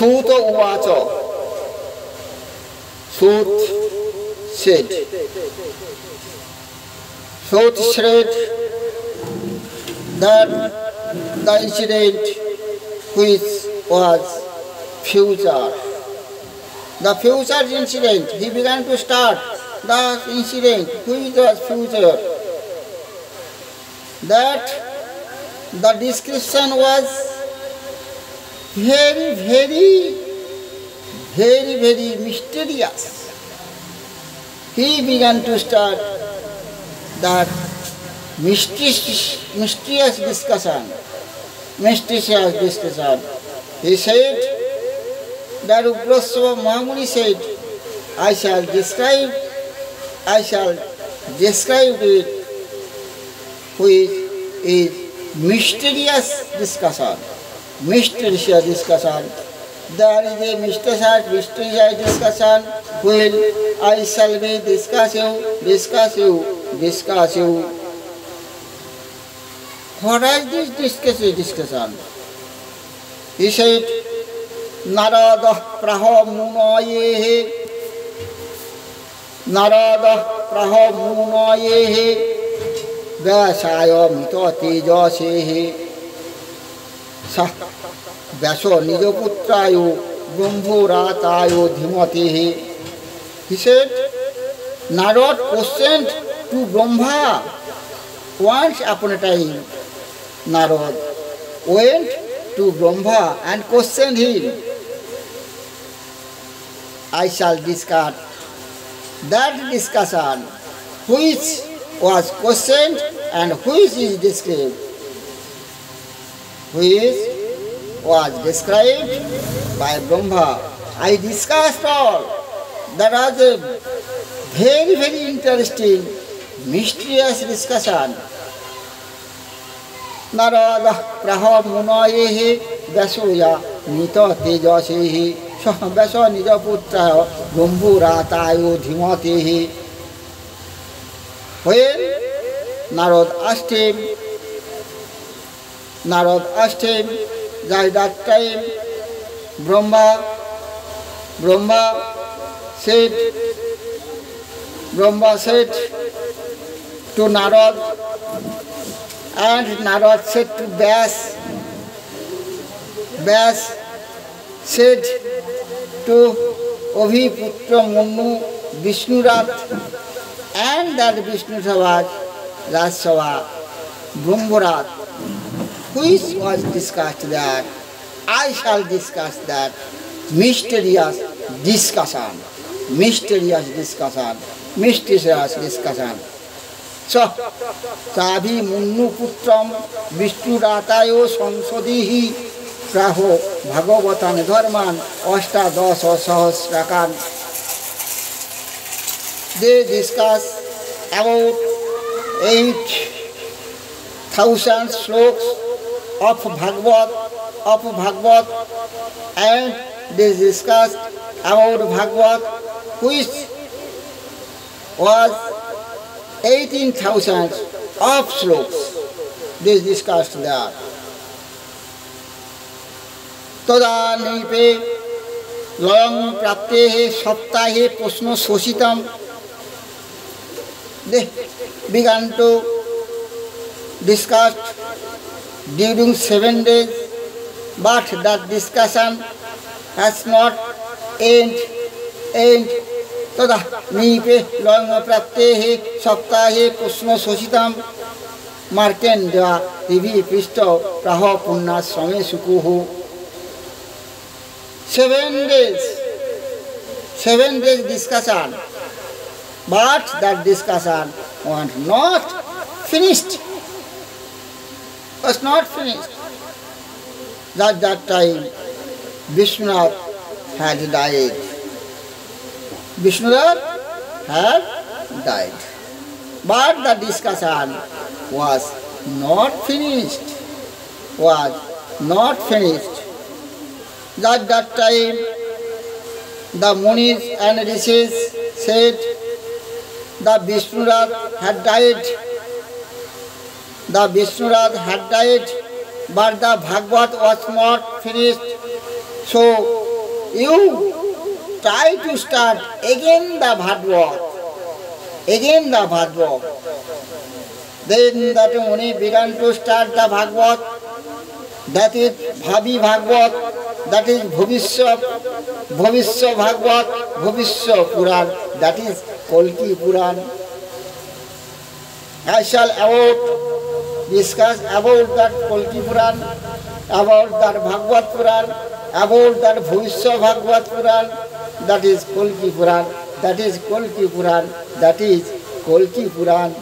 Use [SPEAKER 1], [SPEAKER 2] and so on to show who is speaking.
[SPEAKER 1] Sut Uvacha. Sut said. Sut said that the incident which was future. The future incident, he began to start the incident which was future. That the description was very mysterious. He began to start that mysterious discussion. He said that Ugrasava Mahamuni said, I shall describe it, which is mysterious discussion. There is a mysterious discussion when I shall be discuss you. What is this discussion? He said, Narada praha munayehe Vyasaya mito tejasehe Vyaso nijaputrayo brahmuratayo dhimatehe. He said, Narad questioned to Brahma. Once upon a time, Narad went to Brahma and questioned him. I shall discuss that discussion which was questioned and which is described. Which was described by Brahma. I discussed all. That was a very interesting, mysterious discussion. Narada praha munayehe Vyasoya nita tejasehe Vyasa nijaputrayo brahmuratayo dhimatehe. When Narad asked him, that time Brahma said to Narad, and Narad said to Vyas said to Abhiputra Manu Vishnurat, and that Vishnu Sabha Rajsabha Brahmurat, which was discussed that. I shall discuss that mysterious discussion. So, Sabhi Munu Putram Vishnuratayo Sansadihi Praho Bhagavatan Dharman Ashtadasa Sahasrakan. They discuss about 8,000 sloks of Bhagavad, and they discussed about Bhagavad, which was 18,000 of sloks. They discussed that. Tada nipe layam praptehe saptahe prashno sositam. They began to discuss during 7 days, but that discussion has not end. Tada nipe layam praptehe saptahe prashno sositam. Markendya divi pisto praha punna swame sukuhu. 7 days discussion, but that discussion was not finished. At that time, Vishnunath had died. But the discussion was not finished. At that time, the Munis and Rishis said that Vishnunath had died. But the Bhagavad was not finished. So you try to start again the Bhagavad. Again the Bhagavad. Then that Muni began to start the Bhagavad. That is Bhavi Bhagavad. That is Bhavishya Bhagavad, Bhavishya Puran. That is Kalki Puran. I shall discuss about that Kalki Puran, about that Bhagavad Puran, about that Bhavishya Bhagavad Puran. That is Kalki Puran. That is Kalki Puran. That is Kalki Puran.